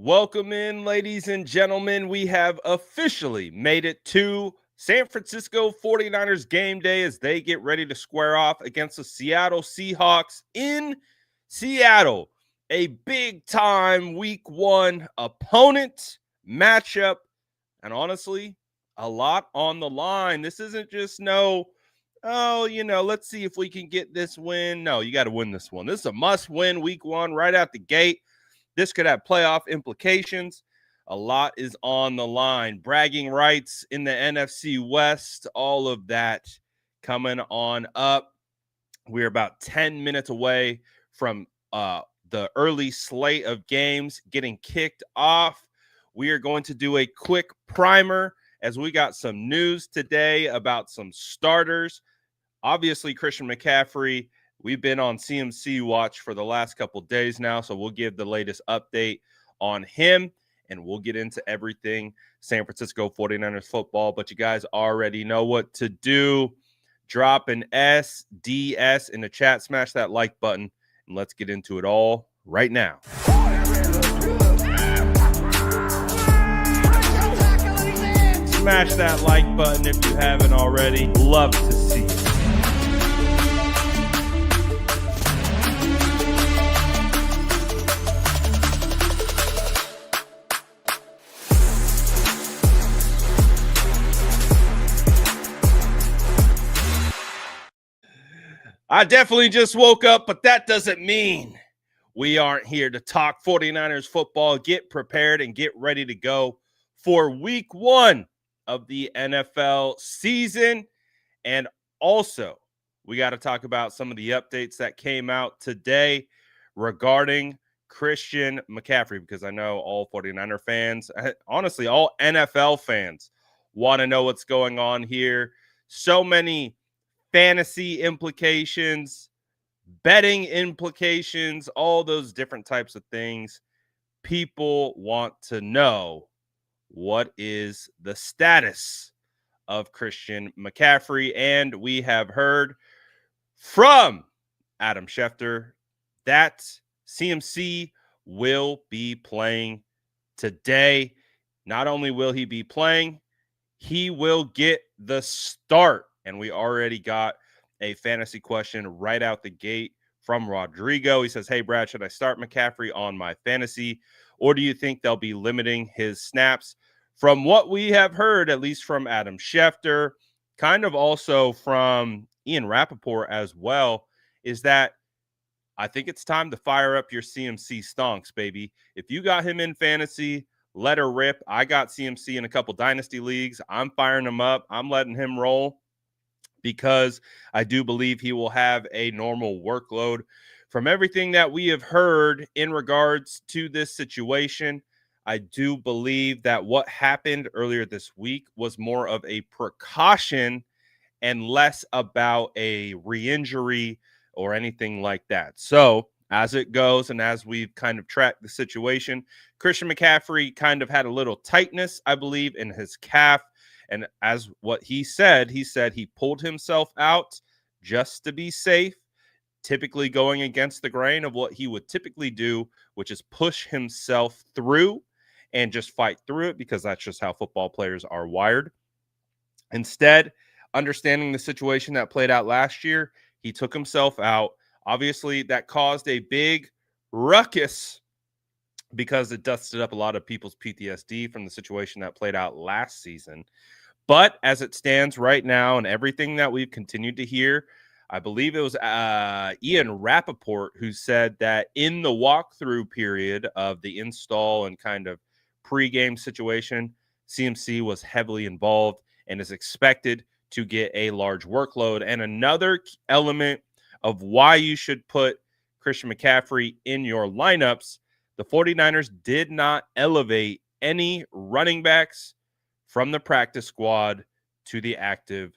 Welcome in, ladies and gentlemen. We have officially made it to San Francisco 49ers game day as they get ready to square off against the Seattle Seahawks in Seattle. A big time week one opponent matchup, and honestly, a lot on the line. This isn't just let's see if we can get this win. No, you got to win this one. This is a must win week one right out the gate. This could have playoff implications. A lot is on the line. Bragging rights in the NFC West, all of that coming on up. We're about 10 minutes away from the early slate of games getting kicked off. We are going to do a quick primer as we got some news today about some starters. Obviously, Christian McCaffrey. We've been on CMC watch for the last couple days now, so we'll give the latest update on him, and we'll get into everything San Francisco 49ers football. But you guys already know what to do. Drop an SDS in the chat. Smash that like button, and let's get into it all right now. Smash that like button if you haven't already. Love to see it. I definitely just woke up, but that doesn't mean we aren't here to talk 49ers football. Get prepared and get ready to go for week one of the NFL season. And also, we got to talk about some of the updates that came out today regarding Christian McCaffrey, because I know all 49er fans, honestly, all NFL fans want to know what's going on here. So many fantasy implications, betting implications, all those different types of things. People want to know what is the status of Christian McCaffrey. And we have heard from Adam Schefter that CMC will be playing today. Not only will he be playing, he will get the start. And we already got a fantasy question right out the gate from Rodrigo. He says, hey, Brad, should I start McCaffrey on my fantasy, or do you think they'll be limiting his snaps? From what we have heard, at least from Adam Schefter, kind of also from Ian Rappaport as well, is that I think it's time to fire up your CMC stonks, baby. If you got him in fantasy, let her rip. I got CMC in a couple dynasty leagues. I'm firing him up. I'm letting him roll, because I do believe he will have a normal workload. From everything that we have heard in regards to this situation, I do believe that what happened earlier this week was more of a precaution and less about a re-injury or anything like that. So as it goes, and as we've kind of tracked the situation, Christian McCaffrey kind of had a little tightness, I believe, in his calf. And as what he said he pulled himself out just to be safe, typically going against the grain of what he would typically do, which is push himself through and just fight through it, because that's just how football players are wired. Instead, understanding the situation that played out last year, he took himself out. Obviously, that caused a big ruckus because it dusted up a lot of people's PTSD from the situation that played out last season. But as it stands right now, and everything that we've continued to hear, I believe it was Ian Rappaport who said that in the walkthrough period of the install and kind of pregame situation, CMC was heavily involved and is expected to get a large workload. And another element of why you should put Christian McCaffrey in your lineups, the 49ers did not elevate any running backs from the practice squad to the active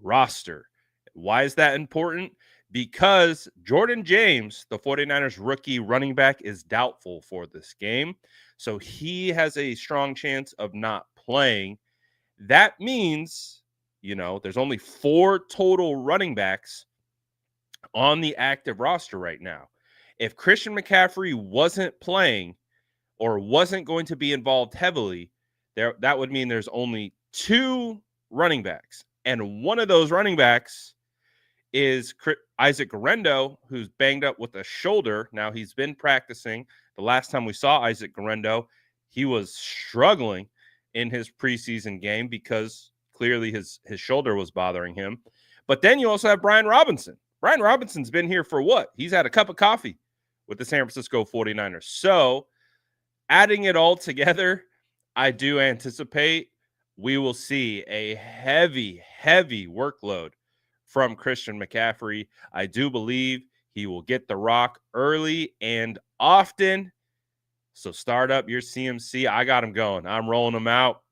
roster. Why is that important? Because Jordan James, the 49ers rookie running back, is doubtful for this game. So he has a strong chance of not playing. That means, there's only 4 total running backs on the active roster right now. If Christian McCaffrey wasn't playing, or wasn't going to be involved heavily, that would mean there's only 2 running backs. And one of those running backs is Isaac Guerendo, who's banged up with a shoulder. Now, he's been practicing. The last time we saw Isaac Guerendo, he was struggling in his preseason game because clearly his shoulder was bothering him. But then you also have Brian Robinson. Brian Robinson's been here for what? He's had a cup of coffee with the San Francisco 49ers. So adding it all together, I do anticipate we will see a heavy, heavy workload from Christian McCaffrey. I do believe he will get the rock early and often. So start up your CMC. I got him going. I'm rolling him out.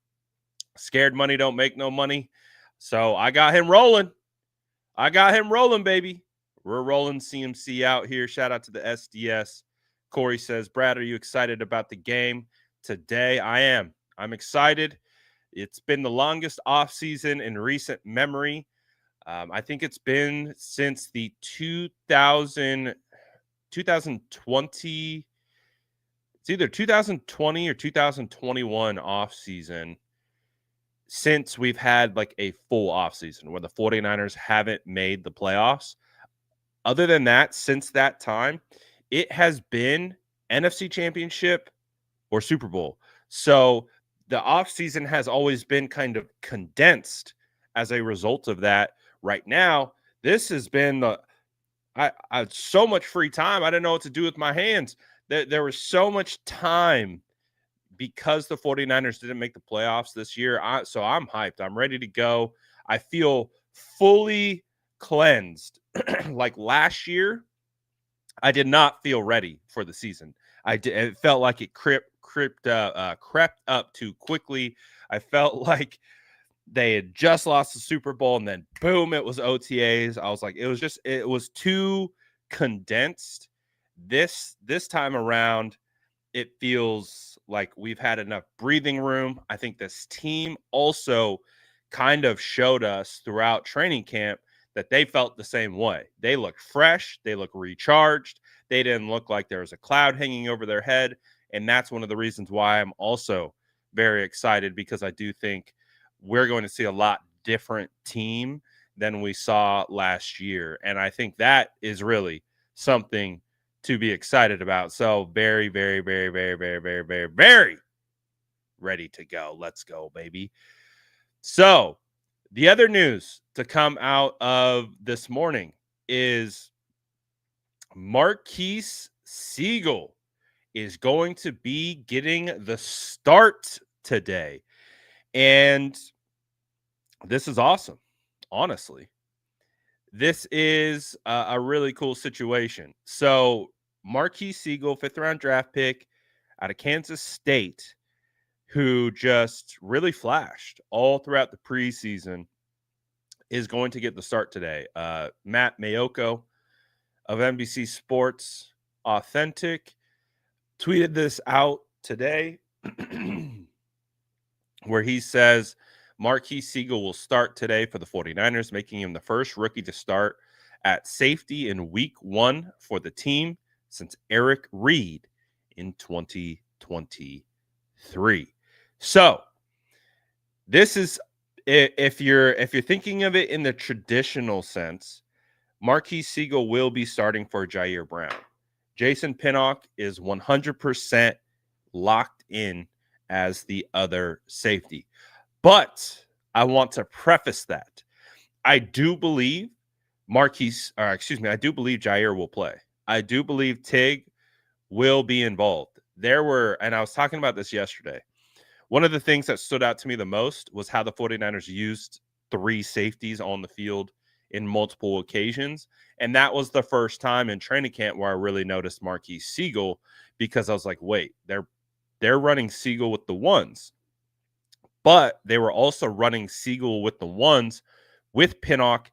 Scared money don't make no money. So I got him rolling. Baby. We're rolling CMC out here. Shout out to the SDS. Corey says, Brad, are you excited about the game today? I am. I'm excited. It's been the longest offseason in recent memory. I think it's been since the 2020. It's either 2020 or 2021 offseason since we've had like a full offseason where the 49ers haven't made the playoffs. Other than that, since that time, it has been NFC Championship or Super Bowl. So the offseason has always been kind of condensed as a result of that. Right now, this has been I had so much free time. I didn't know what to do with my hands. There was so much time because the 49ers didn't make the playoffs this year. So I'm hyped. I'm ready to go. I feel fully cleansed. Like last year, I did not feel ready for the season. It felt like it crept up too quickly. I felt like they had just lost the Super Bowl and then boom, it was OTAs. I was like, it was too condensed. This time around, it feels like we've had enough breathing room. I think this team also kind of showed us throughout training camp that they felt the same way. They look fresh. They look recharged. They didn't look like there was a cloud hanging over their head. And that's one of the reasons why I'm also very excited, because I do think we're going to see a lot different team than we saw last year. And I think that is really something to be excited about. So very, very, very, very, very, very, very, very ready to go. Let's go, baby. So the other news to come out of this morning is Marques Sigle is going to be getting the start today. And this is awesome, honestly. This is a really cool situation. So Marques Sigle, 5th-round draft pick out of Kansas State, who just really flashed all throughout the preseason, is going to get the start today. Matt Mayoko of NBC Sports Authentic tweeted this out today where he says Marques Sigle will start today for the 49ers, making him the first rookie to start at safety in week 1 for the team since Eric Reed in 2023. So this is, if you're thinking of it in the traditional sense, Marques Sigle will be starting for Jair Brown. Jason Pinnock is 100% locked in as the other safety. But I want to preface that. I do believe Jair will play. I do believe Tig will be involved. And I was talking about this yesterday. One of the things that stood out to me the most was how the 49ers used 3 safeties on the field in multiple occasions. And that was the first time in training camp where I really noticed Marques Sigle, because I was like, wait, they're running Sigle with the ones. But they were also running Sigle with the ones with Pinnock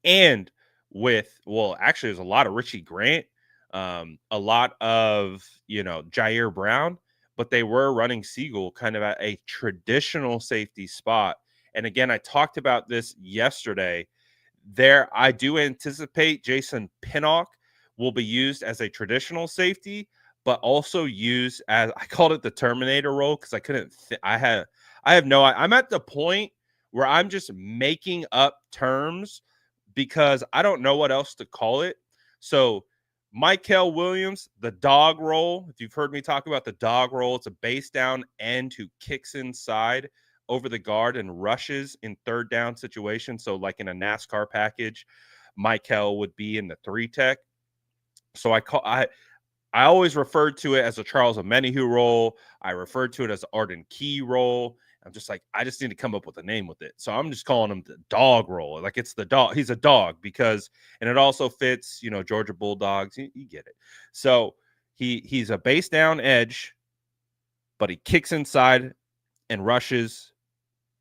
and with, actually there's a lot of Richie Grant, a lot of, Jair Brown, but they were running Sigle kind of at a traditional safety spot. And again, I talked about this yesterday. I do anticipate Jason Pinnock will be used as a traditional safety, but also used as, I called it the Terminator role because I couldn't. I'm at the point where I'm just making up terms because I don't know what else to call it. So Michael Williams, the dog roll. If you've heard me talk about the dog roll, it's a base down end who kicks inside over the guard and rushes in third down situations. So like in a NASCAR package, Michael would be in the 3-tech. So I always referred to it as a Charles Omenihu role. I referred to it as Arden Key role. I'm just like, I just need to come up with a name with it. So I'm just calling him the dog role. Like it's the dog. He's a dog because, and it also fits, Georgia Bulldogs. You get it. So he's a base down edge, but he kicks inside and rushes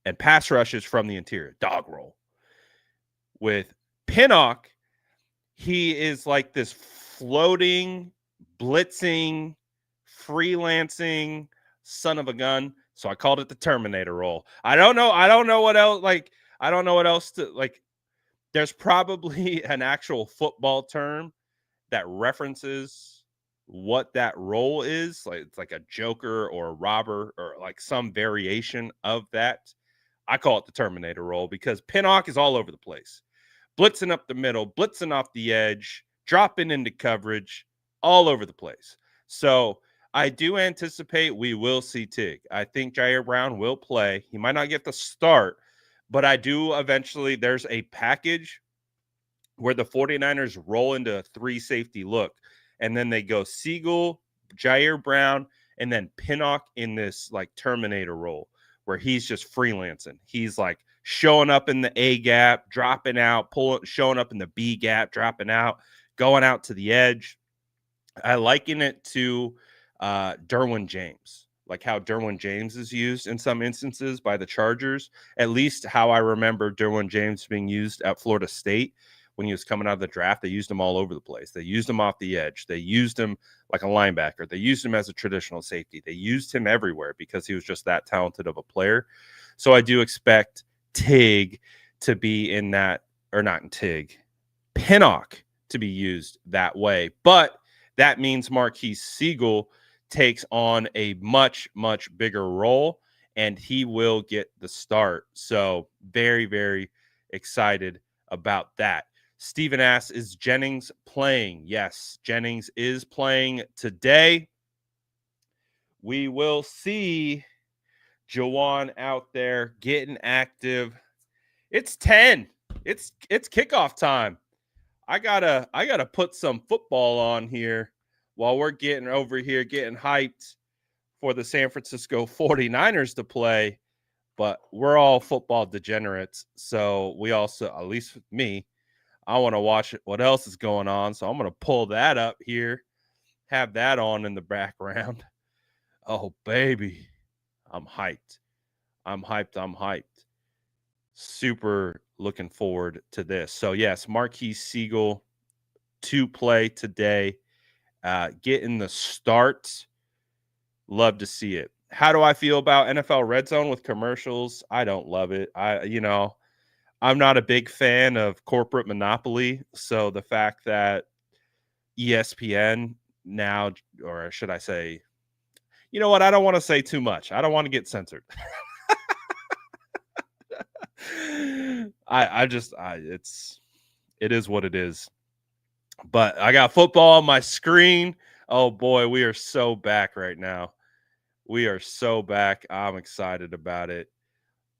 and pass rushes from the interior. Dog roll. With Pinnock, he is like this floating, blitzing, freelancing son of a gun. So I called it the Terminator role. I don't know what else. I don't know what else to like. There's probably an actual football term that references what that role is. Like it's like a joker or a robber or like some variation of that. I call it the Terminator role because Pinnock is all over the place. Blitzing up the middle, blitzing off the edge, dropping into coverage, all over the place. So I do anticipate we will see Tig. I think Jair Brown will play. He might not get the start, but I do eventually. There's a package where the 49ers roll into a 3-safety look, and then they go Sigle, Jair Brown, and then Pinnock in this like Terminator role where he's just freelancing. He's like showing up in the A gap, dropping out, showing up in the B gap, dropping out, going out to the edge. I liken it to Derwin James, like how Derwin James is used in some instances by the Chargers, at least how I remember Derwin James being used at Florida State when he was coming out of the draft. They used him all over the place. They used him off the edge. They used him like a linebacker. They used him as a traditional safety. They used him everywhere because he was just that talented of a player. So I do expect Tig to be in that, or not Tig, Pinnock to be used that way. But that means Marques Sigle takes on a much, much bigger role, and he will get the start. So very, very excited about that. Steven asks, is Jennings playing? Yes, Jennings is playing today. We will see Jawan out there getting active. It's 10. It's kickoff time. I gotta put some football on here while we're getting over here, getting hyped for the San Francisco 49ers to play. But we're all football degenerates. So we also, at least me, I want to watch what else is going on. So I'm going to pull that up here, have that on in the background. Oh, baby. I'm hyped. I'm hyped. Super looking forward to this. So, yes, Marques Sigle to play today. Getting the start. Love to see it. How do I feel about NFL Red Zone with commercials? I don't love it. I'm not a big fan of corporate monopoly. So the fact that ESPN now, or should I say, you know what? I don't want to say too much. I don't want to get censored. It is what it is. But I got football on my screen. Oh boy, we are so back right now. We are so back. I'm excited about it.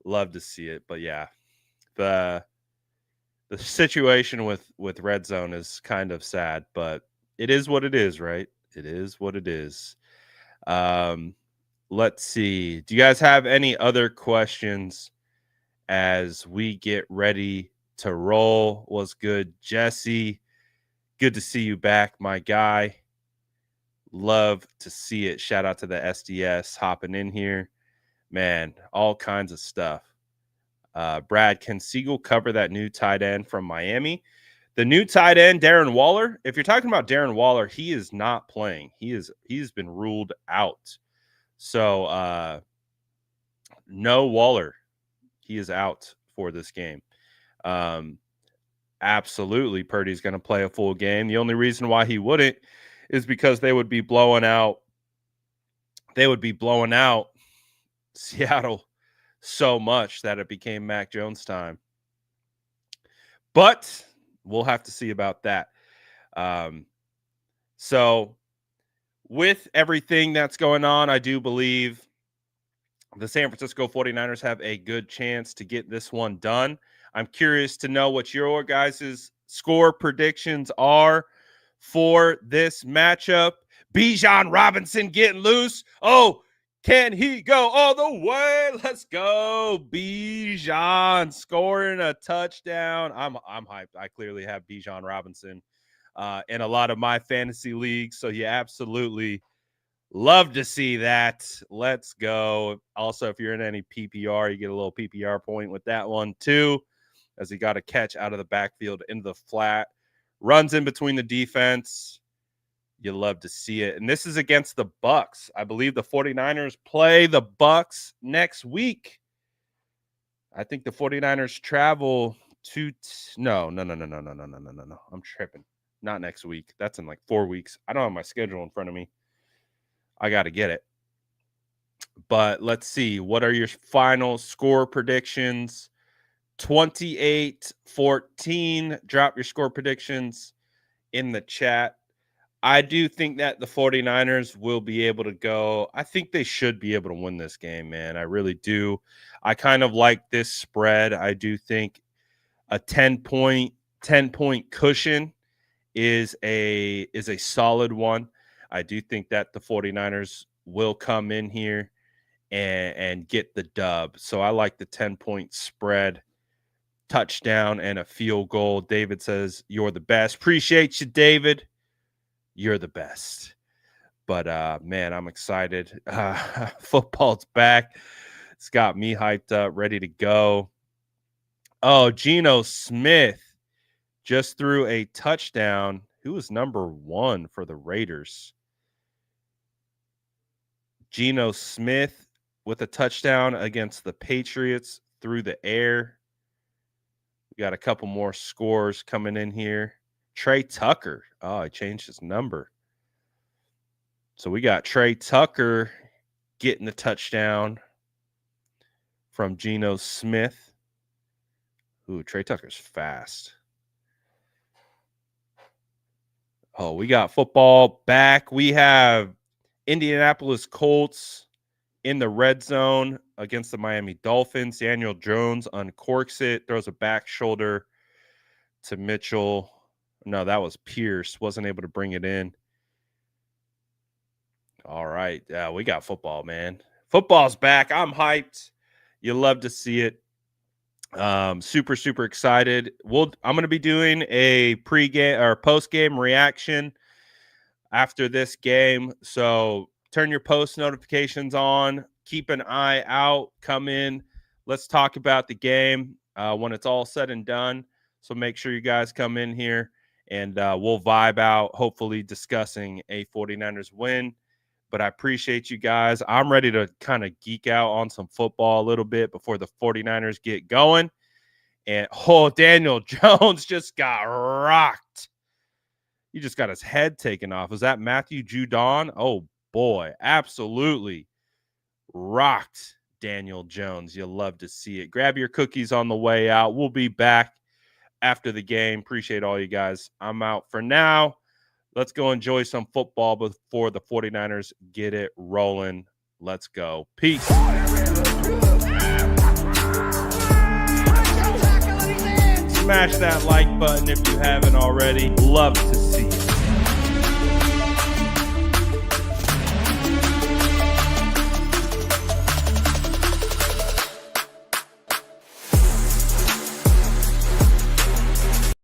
Love to see it. But yeah, the situation with Red Zone is kind of sad, but it is what it is, right? It is what it is. Let's see. Do you guys have any other questions as we get ready to roll? What's good, Jesse? Good to see you back, my guy. Love to see it. Shout out to the SDS hopping in here. Man, all kinds of stuff. Brad, can Sigle cover that new tight end from Miami? The new tight end, Darren Waller. If you're talking about Darren Waller, he is not playing. He's been ruled out. So no Waller. He is out for this game. Absolutely, Purdy's going to play a full game. The only reason why he wouldn't is because they would be blowing out Seattle so much that it became Mac Jones time. But we'll have to see about that. So with everything that's going on, I do believe the San Francisco 49ers have a good chance to get this one done. I'm curious to know what your guys' score predictions are for this matchup. Bijan Robinson getting loose. Oh, can he go all the way? Let's go. Bijan scoring a touchdown. I'm hyped. I clearly have Bijan Robinson in a lot of my fantasy leagues. So you absolutely love to see that. Let's go. Also, if you're in any PPR, you get a little PPR point with that one too, as he got a catch out of the backfield into the flat. Runs in between the defense. You love to see it. And this is against the Bucs. I believe the 49ers play the Bucs next week. I think the 49ers travel to no. I'm tripping. Not next week. That's in like 4 weeks. I don't have my schedule in front of me. I got to get it. But let's see. What are your final score predictions? 28-14. Drop your score predictions in the chat. I do think that the 49ers will be able to go. I think they should be able to win this game, man. I really do. I kind of like this spread. I do think a 10-point cushion is a solid one. I do think that the 49ers will come in here and get the dub. So I like the 10-point spread, touchdown, and a field goal. David says, you're the best. Appreciate you, David. You're the best. But, man, I'm excited. Football's back. It's got me hyped up, ready to go. Oh, Geno Smith just threw a touchdown. Who was number 1 for the Raiders? Geno Smith with a touchdown against the Patriots through the air. We got a couple more scores coming in here. Trey Tucker. Oh, I changed his number. So we got Trey Tucker getting the touchdown from Geno Smith. Ooh, Trey Tucker's fast. Oh, we got football back. We have Indianapolis Colts in the red zone against the Miami Dolphins. Daniel Jones uncorks it, throws a back shoulder to Mitchell. No, that was Pierce. Wasn't able to bring it in. All right. Yeah, we got football, man. Football's back. I'm hyped. You love to see it. Super, super excited. I'm going to be doing a pregame or postgame reaction after this game. So turn your post notifications on. Keep an eye out. Come in. Let's talk about the game when it's all said and done. So make sure you guys come in here and we'll vibe out, hopefully discussing a 49ers win. But I appreciate you guys. I'm ready to kind of geek out on some football a little bit before the 49ers get going. And, Daniel Jones just got rocked. He just got his head taken off. Was that Matthew Judon? Oh, boy. Absolutely rocked Daniel Jones. You'll love to see it. Grab your cookies on the way out. We'll be back after the game. Appreciate all you guys. I'm out for now. Let's go enjoy some football before the 49ers get it rolling. Let's go. Peace. Smash that like button if you haven't already. Love to